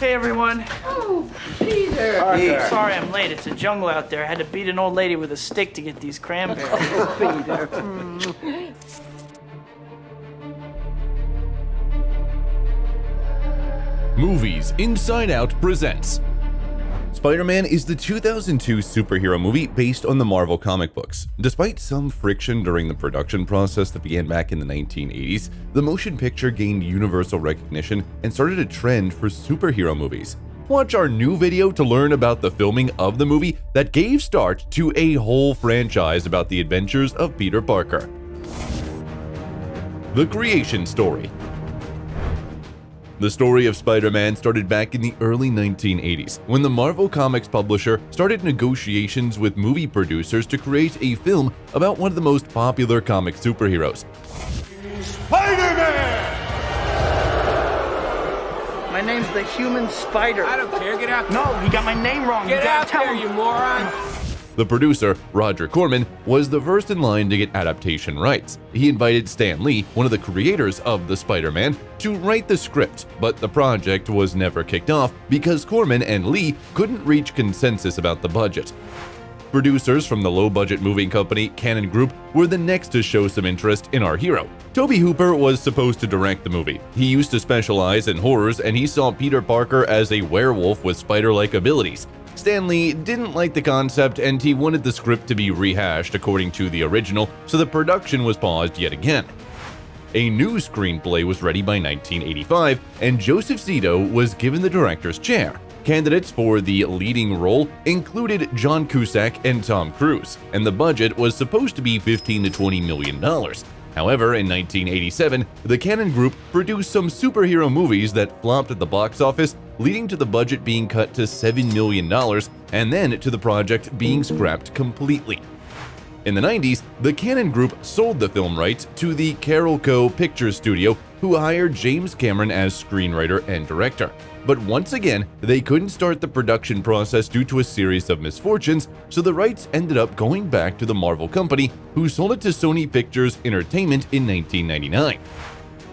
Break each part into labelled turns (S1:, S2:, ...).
S1: Hey, everyone.
S2: Oh, Peter.
S1: Hey, sorry I'm late. It's a jungle out there. I had to beat an old lady with a stick to get these cranberries.
S2: Peter.
S3: Movies Inside Out presents Spider-Man is the 2002 superhero movie based on the Marvel comic books. Despite some friction during the production process that began back in the 1980s, the motion picture gained universal recognition and started a trend for superhero movies. Watch our new video to learn about the filming of the movie that gave start to a whole franchise about the adventures of Peter Parker. The creation story. The story of Spider-Man started back in the early 1980s, when the Marvel Comics publisher started negotiations with movie producers to create a film about one of the most popular comic superheroes.
S4: Spider-Man!
S1: My name's the Human Spider.
S4: I don't care, get out.
S1: No, he got my name wrong.
S4: Get
S1: you gotta
S4: out
S1: tell
S4: there,
S1: him.
S4: you moron!
S3: The producer, Roger Corman, was the first in line to get adaptation rights. He invited Stan Lee, one of the creators of the Spider-Man, to write the script, but the project was never kicked off because Corman and Lee couldn't reach consensus about the budget. Producers from the low-budget movie company Cannon Group were the next to show some interest in our hero. Tobey Hooper was supposed to direct the movie. He used to specialize in horrors, and he saw Peter Parker as a werewolf with spider-like abilities. Stan Lee didn't like the concept, and he wanted the script to be rehashed according to the original, so the production was paused yet again. A new screenplay was ready by 1985, and Joseph Zito was given the director's chair. Candidates for the leading role included John Cusack and Tom Cruise, and the budget was supposed to be $15 to $20 million. However, in 1987, the Cannon Group produced some superhero movies that flopped at the box office, leading to the budget being cut to $7 million and then to the project being scrapped completely. In the 90s, the Cannon Group sold the film rights to the Carolco Pictures Studio, who hired James Cameron as screenwriter and director. But once again, they couldn't start the production process due to a series of misfortunes, so the rights ended up going back to the Marvel company, who sold it to Sony Pictures Entertainment in 1999.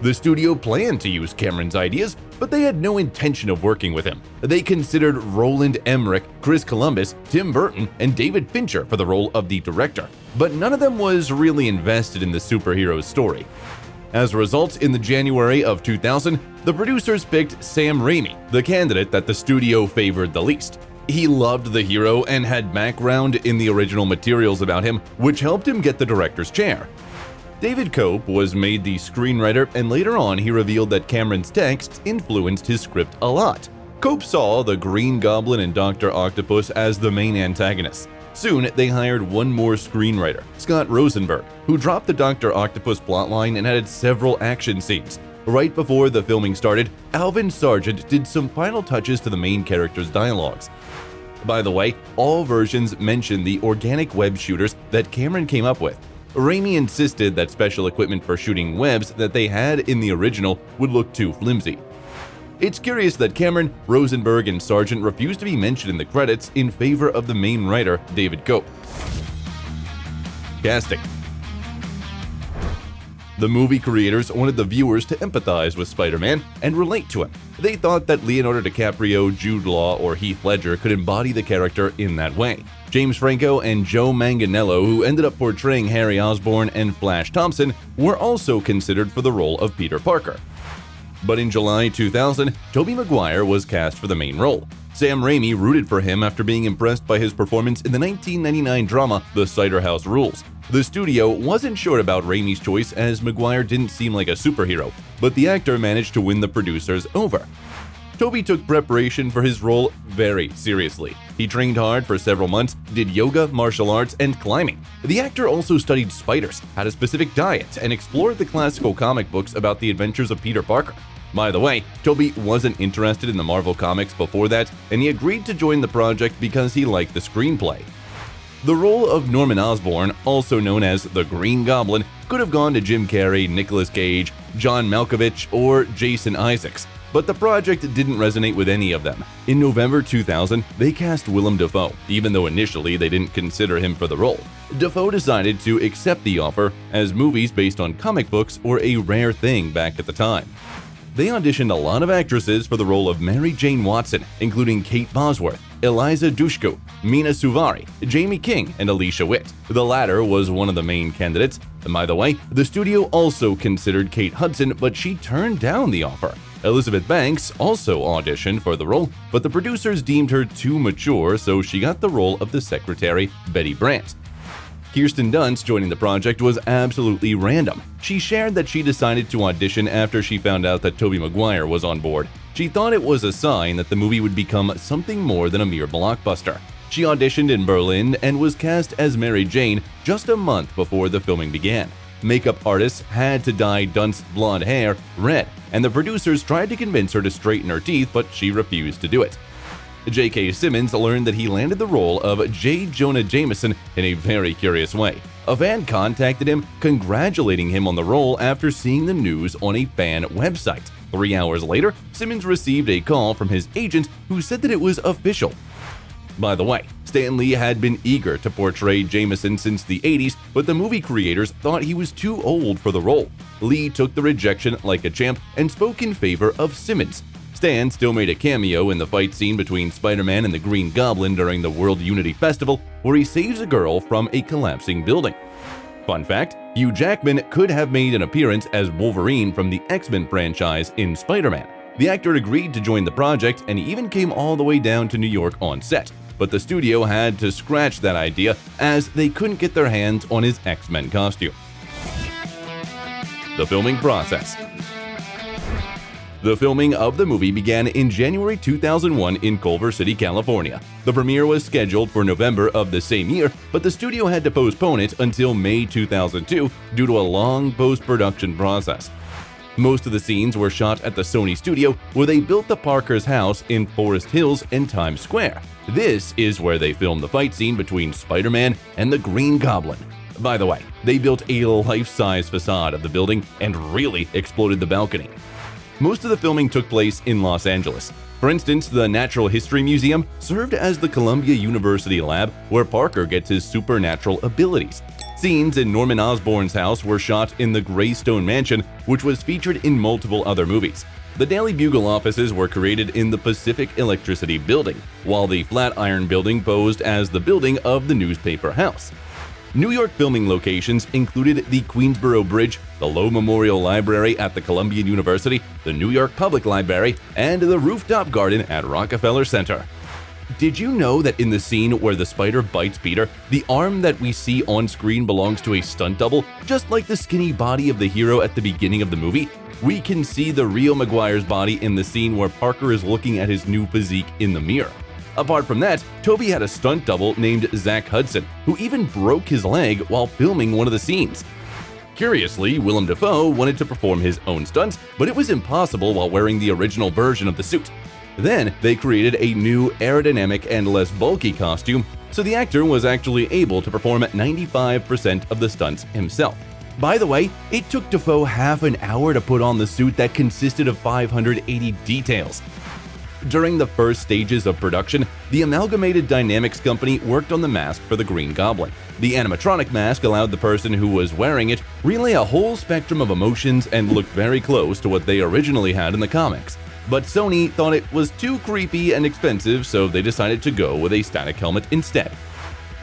S3: The studio planned to use Cameron's ideas, but they had no intention of working with him. They considered Roland Emmerich, Chris Columbus, Tim Burton, and David Fincher for the role of the director, but none of them was really invested in the superhero's story. As a result, in the January of 2000, the producers picked Sam Raimi, the candidate that the studio favored the least. He loved the hero and had background in the original materials about him, which helped him get the director's chair. David Cope was made the screenwriter, and later on he revealed that Cameron's texts influenced his script a lot. Cope saw the Green Goblin and Dr. Octopus as the main antagonists. Soon, they hired one more screenwriter, Scott Rosenberg, who dropped the Dr. Octopus plotline and added several action scenes. Right before the filming started, Alvin Sargent did some final touches to the main character's dialogues. By the way, all versions mention the organic web shooters that Cameron came up with. Raimi insisted that special equipment for shooting webs that they had in the original would look too flimsy. It's curious that Cameron, Rosenberg, and Sargent refused to be mentioned in the credits in favor of the main writer, David Cope. Casting. The movie creators wanted the viewers to empathize with Spider-Man and relate to him. They thought that Leonardo DiCaprio, Jude Law, or Heath Ledger could embody the character in that way. James Franco and Joe Manganiello, who ended up portraying Harry Osborn and Flash Thompson, were also considered for the role of Peter Parker. But in July 2000, Tobey Maguire was cast for the main role. Sam Raimi rooted for him after being impressed by his performance in the 1999 drama The Cider House Rules. The studio wasn't sure about Raimi's choice, as Maguire didn't seem like a superhero, but the actor managed to win the producers over. Tobey took preparation for his role very seriously. He trained hard for several months, did yoga, martial arts, and climbing. The actor also studied spiders, had a specific diet, and explored the classical comic books about the adventures of Peter Parker. By the way, Tobey wasn't interested in the Marvel Comics before that, and he agreed to join the project because he liked the screenplay. The role of Norman Osborn, also known as the Green Goblin, could have gone to Jim Carrey, Nicolas Cage, John Malkovich, or Jason Isaacs, but the project didn't resonate with any of them. In November 2000, they cast Willem Dafoe, even though initially they didn't consider him for the role. Dafoe decided to accept the offer, as movies based on comic books were a rare thing back at the time. they auditioned a lot of actresses for the role of Mary Jane Watson, including Kate Bosworth, Eliza Dushku, Mina Suvari, Jamie King, and Alicia Witt. The latter was one of the main candidates. And by the way, the studio also considered Kate Hudson, but she turned down the offer. Elizabeth Banks also auditioned for the role, but the producers deemed her too mature, so she got the role of the secretary, Betty Brant. Kirsten Dunst joining the project was absolutely random. She shared that she decided to audition after she found out that Tobey Maguire was on board. She thought it was a sign that the movie would become something more than a mere blockbuster. She auditioned in Berlin and was cast as Mary Jane just a month before the filming began. Makeup artists had to dye Dunst's blonde hair red, and the producers tried to convince her to straighten her teeth, but she refused to do it. J.K. Simmons learned that he landed the role of J. Jonah Jameson in a very curious way. A fan contacted him, congratulating him on the role after seeing the news on a fan website. 3 hours later, Simmons received a call from his agent who said that it was official. By the way, Stan Lee had been eager to portray Jameson since the 80s, but the movie creators thought he was too old for the role. Lee took the rejection like a champ and spoke in favor of Simmons. Stan still made a cameo in the fight scene between Spider-Man and the Green Goblin during the World Unity Festival, where he saves a girl from a collapsing building. Fun fact, Hugh Jackman could have made an appearance as Wolverine from the X-Men franchise in Spider-Man. The actor agreed to join the project and even came all the way down to New York on set, but the studio had to scratch that idea as they couldn't get their hands on his X-Men costume. The filming process. The filming of the movie began in January 2001 in Culver City, California. The premiere was scheduled for November of the same year, but the studio had to postpone it until May 2002 due to a long post-production process. Most of the scenes were shot at the Sony studio, where they built the Parkers' house in Forest Hills and Times Square. This is where they filmed the fight scene between Spider-Man and the Green Goblin. By the way, they built a life-size facade of the building and really exploded the balcony. Most of the filming took place in Los Angeles. For instance, the Natural History Museum served as the Columbia University lab where Parker gets his supernatural abilities. Scenes in Norman Osborn's house were shot in the Greystone Mansion, which was featured in multiple other movies. The Daily Bugle offices were created in the Pacific Electricity Building, while the Flatiron Building posed as the building of the newspaper house. New York filming locations included the Queensboro Bridge, the Lowe Memorial Library at the Columbia University, the New York Public Library, and the rooftop garden at Rockefeller Center. Did you know that in the scene where the spider bites Peter, the arm that we see on screen belongs to a stunt double, just like the skinny body of the hero at the beginning of the movie? We can see the real Maguire's body in the scene where Parker is looking at his new physique in the mirror. Apart from that, Tobey had a stunt double named Zach Hudson, who even broke his leg while filming one of the scenes. Curiously, Willem Dafoe wanted to perform his own stunts, but it was impossible while wearing the original version of the suit. Then, they created a new aerodynamic and less bulky costume, so the actor was actually able to perform 95% of the stunts himself. By the way, it took Dafoe half an hour to put on the suit that consisted of 580 details. During the first stages of production, the Amalgamated Dynamics company worked on the mask for the Green Goblin. The animatronic mask allowed the person who was wearing it relay a whole spectrum of emotions and looked very close to what they originally had in the comics. But Sony thought it was too creepy and expensive, so they decided to go with a static helmet instead.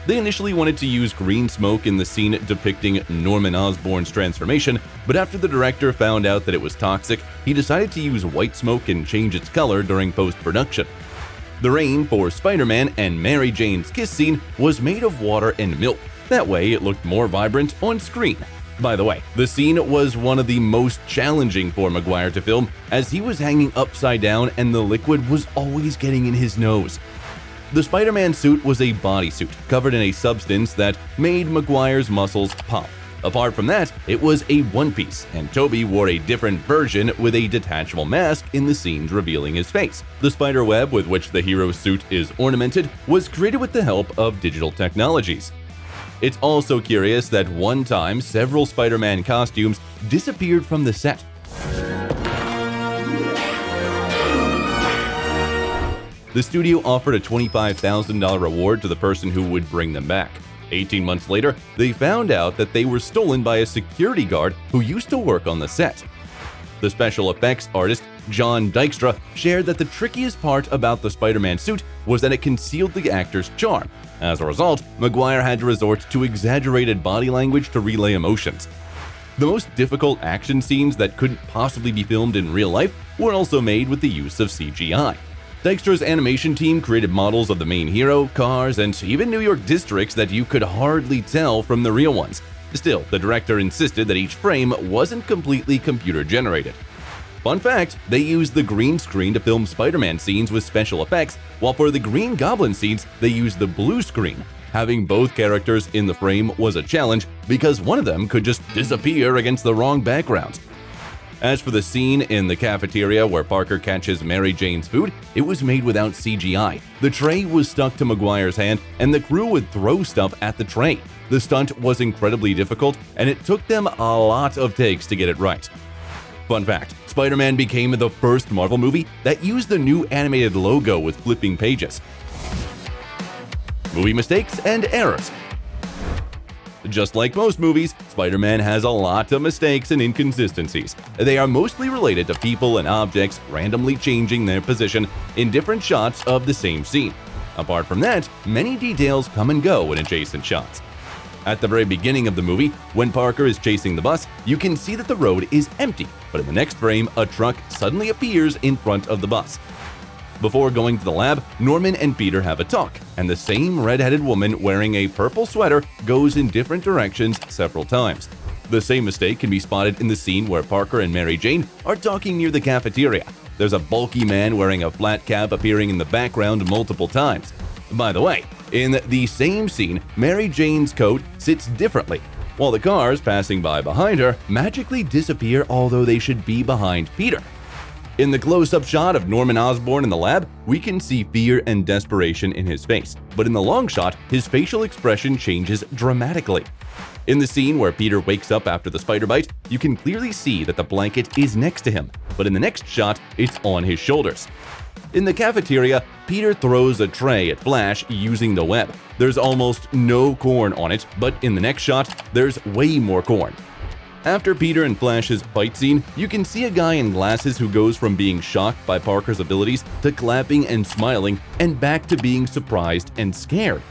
S3: They initially wanted to use green smoke in the scene depicting Norman Osborn's transformation, but after the director found out that it was toxic, he decided to use white smoke and change its color during post-production. The rain for Spider-Man and Mary Jane's kiss scene was made of water and milk. That way, it looked more vibrant on screen. By the way, the scene was one of the most challenging for Maguire to film, as he was hanging upside down and the liquid was always getting in his nose. The Spider-Man suit was a bodysuit covered in a substance that made Maguire's muscles pop. Apart from that, it was a one-piece, and Tobey wore a different version with a detachable mask in the scenes revealing his face. The spider web with which the hero's suit is ornamented was created with the help of digital technologies. It's also curious that one time several Spider-Man costumes disappeared from the set. The studio offered a $25,000 reward to the person who would bring them back. 18 months later, they found out that they were stolen by a security guard who used to work on the set. The special effects artist John Dykstra shared that the trickiest part about the Spider-Man suit was that it concealed the actor's charm. As a result, Maguire had to resort to exaggerated body language to relay emotions. The most difficult action scenes that couldn't possibly be filmed in real life were also made with the use of CGI. Dykstra's animation team created models of the main hero, cars, and even New York districts that you could hardly tell from the real ones. Still, the director insisted that each frame wasn't completely computer-generated. Fun fact, they used the green screen to film Spider-Man scenes with special effects, while for the Green Goblin scenes, they used the blue screen. Having both characters in the frame was a challenge because one of them could just disappear against the wrong background. As for the scene in the cafeteria where Parker catches Mary Jane's food, it was made without CGI. The tray was stuck to Maguire's hand, and the crew would throw stuff at the tray. The stunt was incredibly difficult, and it took them a lot of takes to get it right. Fun fact, Spider-Man became the first Marvel movie that used the new animated logo with flipping pages. Movie mistakes and errors. Just like most movies, Spider-Man has a lot of mistakes and inconsistencies. They are mostly related to people and objects randomly changing their position in different shots of the same scene. Apart from that, many details come and go in adjacent shots. At the very beginning of the movie, when Parker is chasing the bus, you can see that the road is empty, but in the next frame, a truck suddenly appears in front of the bus. Before going to the lab, Norman and Peter have a talk, and the same red-headed woman wearing a purple sweater goes in different directions several times. The same mistake can be spotted in the scene where Parker and Mary Jane are talking near the cafeteria. There's a bulky man wearing a flat cap appearing in the background multiple times. By the way, in the same scene, Mary Jane's coat sits differently, while the cars passing by behind her magically disappear, although they should be behind Peter. In the close-up shot of Norman Osborn in the lab, we can see fear and desperation in his face, but in the long shot, his facial expression changes dramatically. In the scene where Peter wakes up after the spider bite, you can clearly see that the blanket is next to him, but in the next shot, it's on his shoulders. In the cafeteria, Peter throws a tray at Flash using the web. There's almost no corn on it, but in the next shot, there's way more corn. After Peter and Flash's fight scene, you can see a guy in glasses who goes from being shocked by Parker's abilities to clapping and smiling, and back to being surprised and scared.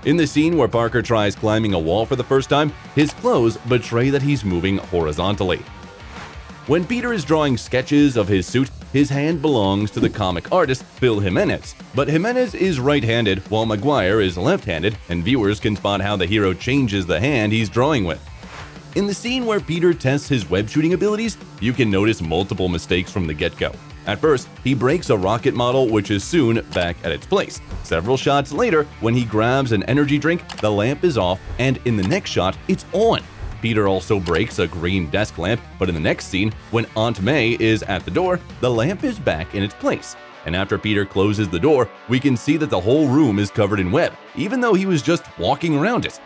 S3: In the scene where Parker tries climbing a wall for the first time, his clothes betray that he's moving horizontally. When Peter is drawing sketches of his suit, his hand belongs to the comic artist Phil Jimenez, but Jimenez is right-handed while Maguire is left-handed, and viewers can spot how the hero changes the hand he's drawing with. In the scene where Peter tests his web shooting abilities, you can notice multiple mistakes from the get-go. At first, he breaks a rocket model, which is soon back at its place. Several shots later, when he grabs an energy drink, the lamp is off, and in the next shot, it's on. Peter also breaks a green desk lamp, but in the next scene, when Aunt May is at the door, the lamp is back in its place. And after Peter closes the door, we can see that the whole room is covered in web, even though he was just walking around it.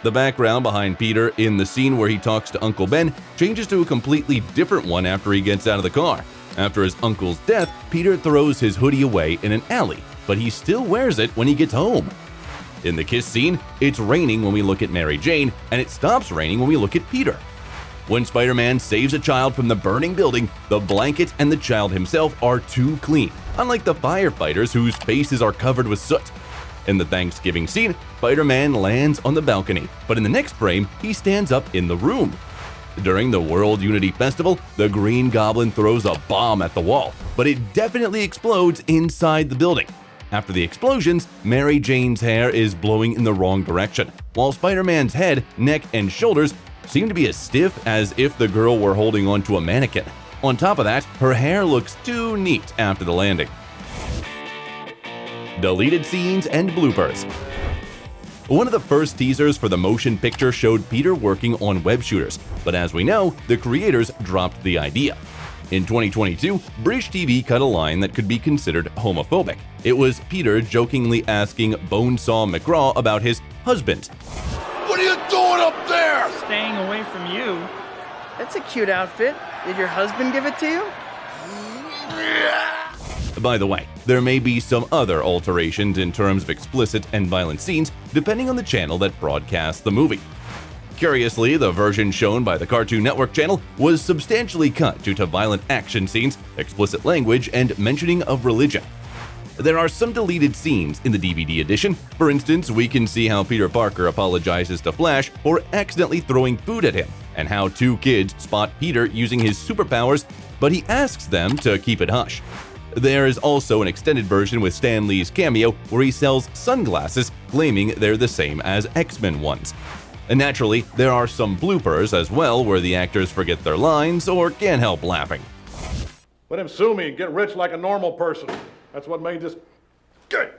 S3: The background behind Peter in the scene where he talks to Uncle Ben changes to a completely different one after he gets out of the car. After his uncle's death, Peter throws his hoodie away in an alley, but he still wears it when he gets home. In the kiss scene, it's raining when we look at Mary Jane, and it stops raining when we look at Peter. When Spider-Man saves a child from the burning building, the blanket and the child himself are too clean, unlike the firefighters whose faces are covered with soot. In the Thanksgiving scene, Spider-Man lands on the balcony, but in the next frame, he stands up in the room. During the World Unity Festival, the Green Goblin throws a bomb at the wall, but it definitely explodes inside the building. After the explosions, Mary Jane's hair is blowing in the wrong direction, while Spider-Man's head, neck, and shoulders seem to be as stiff as if the girl were holding onto a mannequin. On top of that, her hair looks too neat after the landing. Deleted scenes and bloopers. One of the first teasers for the motion picture showed Peter working on web shooters, but as we know, the creators dropped the idea. In 2022, British TV cut a line that could be considered homophobic. It was Peter jokingly asking Bonesaw McGraw about his husband.
S4: What are you doing up there?
S1: Staying away from you.
S2: That's a cute outfit. Did your husband give it to you?
S3: By the way, there may be some other alterations in terms of explicit and violent scenes depending on the channel that broadcasts the movie. Curiously, the version shown by the Cartoon Network channel was substantially cut due to violent action scenes, explicit language, and mentioning of religion. There are some deleted scenes in the DVD edition. For instance, we can see how Peter Parker apologizes to Flash for accidentally throwing food at him, and how two kids spot Peter using his superpowers, but he asks them to keep it hush. There is also an extended version with Stan Lee's cameo where he sells sunglasses, claiming they're the same as X-Men ones. And naturally, there are some bloopers as well where the actors forget their lines or can't help laughing.
S5: Let him sue me and get rich like a normal person. That's what made this good.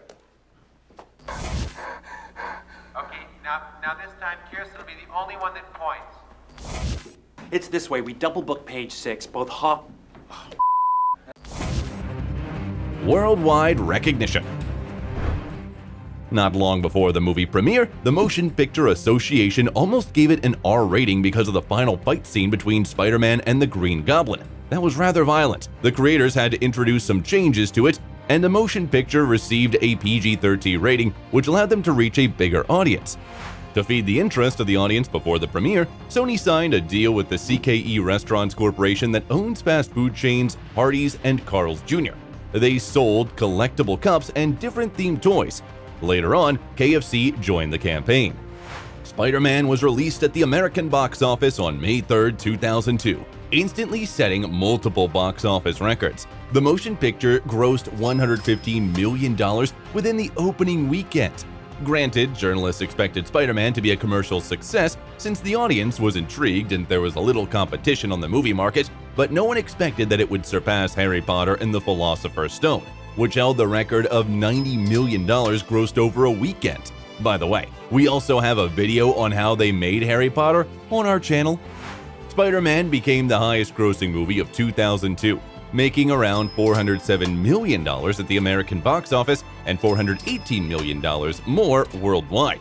S6: Okay, now this time Kirsten will be the only one that points.
S7: It's this way. We double book page 6, both hop.
S3: Worldwide recognition. Not long before the movie premiere, the Motion Picture Association almost gave it an R rating because of the final fight scene between Spider-Man and the Green Goblin. That was rather violent. The creators had to introduce some changes to it, and the motion picture received a PG-13 rating, which allowed them to reach a bigger audience. To feed the interest of the audience before the premiere, Sony signed a deal with the CKE Restaurants Corporation that owns fast food chains Hardee's and Carl's Jr. They sold collectible cups and different themed toys. Later on, KFC joined the campaign. Spider-Man was released at the American box office on May 3, 2002, instantly setting multiple box office records. The motion picture grossed $115 million within the opening weekend. Granted, journalists expected Spider-Man to be a commercial success since the audience was intrigued and there was a little competition on the movie market, but no one expected that it would surpass Harry Potter and the Philosopher's Stone, which held the record of $90 million grossed over a weekend. By the way, we also have a video on how they made Harry Potter on our channel. Spider-Man became the highest-grossing movie of 2002, making around $407 million at the American box office and $418 million more worldwide.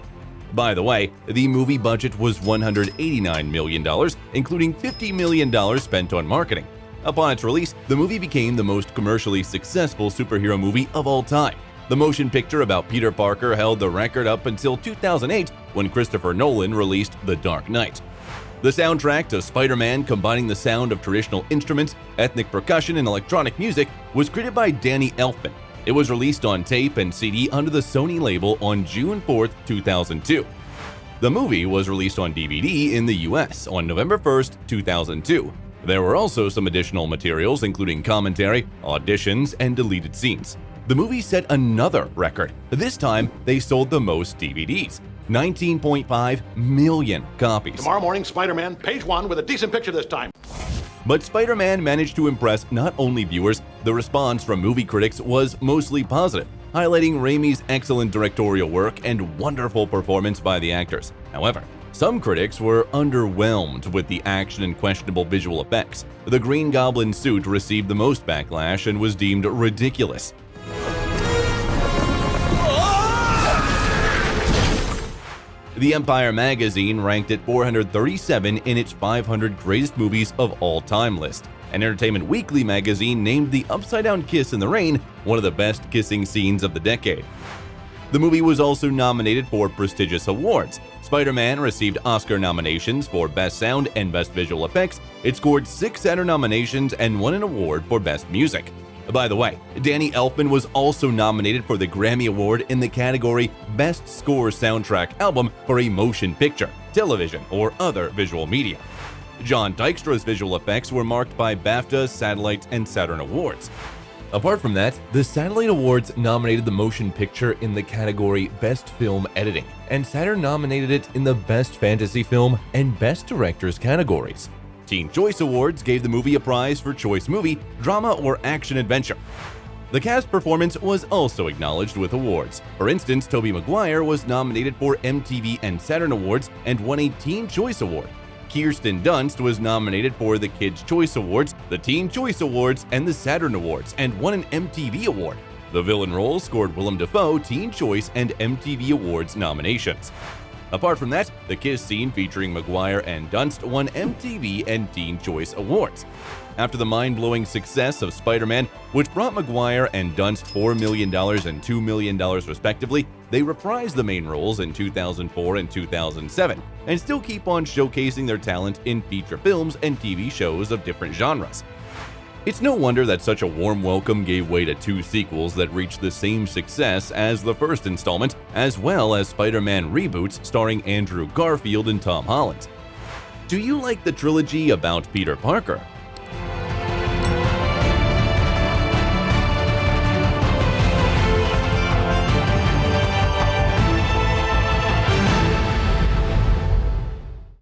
S3: By the way, the movie budget was $189 million, including $50 million spent on marketing. Upon its release, the movie became the most commercially successful superhero movie of all time. The motion picture about Peter Parker held the record up until 2008 when Christopher Nolan released The Dark Knight. The soundtrack to Spider-Man, combining the sound of traditional instruments, ethnic percussion, and electronic music, was created by Danny Elfman. It was released on tape and CD under the Sony label on June 4, 2002. The movie was released on DVD in the US on November 1, 2002. There were also some additional materials including commentary, auditions, and deleted scenes. The movie set another record. This time, they sold the most DVDs, 19.5 million copies.
S5: Tomorrow morning, Spider-Man, page 1 with a decent picture this time.
S3: But Spider-Man managed to impress not only viewers, the response from movie critics was mostly positive, highlighting Raimi's excellent directorial work and wonderful performance by the actors. However, some critics were underwhelmed with the action and questionable visual effects. The Green Goblin suit received the most backlash and was deemed ridiculous. The Empire magazine ranked it 437 in its 500 greatest movies of all time list. And Entertainment Weekly magazine named the upside-down kiss in the rain one of the best kissing scenes of the decade. The movie was also nominated for prestigious awards. Spider-Man received Oscar nominations for Best Sound and Best Visual Effects. It scored 6 Saturn nominations and won an award for Best Music. By the way, Danny Elfman was also nominated for the Grammy Award in the category Best Score Soundtrack Album for a Motion Picture, Television, or Other Visual Media. John Dykstra's visual effects were marked by BAFTA, Satellite, and Saturn Awards. Apart from that, the Satellite Awards nominated the motion picture in the category Best Film Editing, and Saturn nominated it in the Best Fantasy Film and Best Directors categories. Teen Choice Awards gave the movie a prize for Choice Movie, Drama, or Action Adventure. The cast performance was also acknowledged with awards. For instance, Tobey Maguire was nominated for MTV and Saturn Awards and won a Teen Choice Award. Kirsten Dunst was nominated for the Kids' Choice Awards, the Teen Choice Awards, and the Saturn Awards, and won an MTV Award. The villain role scored Willem Dafoe Teen Choice and MTV Awards nominations. Apart from that, the kiss scene featuring Maguire and Dunst won MTV and Teen Choice Awards. After the mind-blowing success of Spider-Man, which brought Maguire and Dunst $4 million and $2 million respectively, they reprised the main roles in 2004 and 2007, and still keep on showcasing their talent in feature films and TV shows of different genres. It's no wonder that such a warm welcome gave way to 2 sequels that reached the same success as the first installment, as well as Spider-Man reboots starring Andrew Garfield and Tom Holland. Do you like the trilogy about Peter Parker?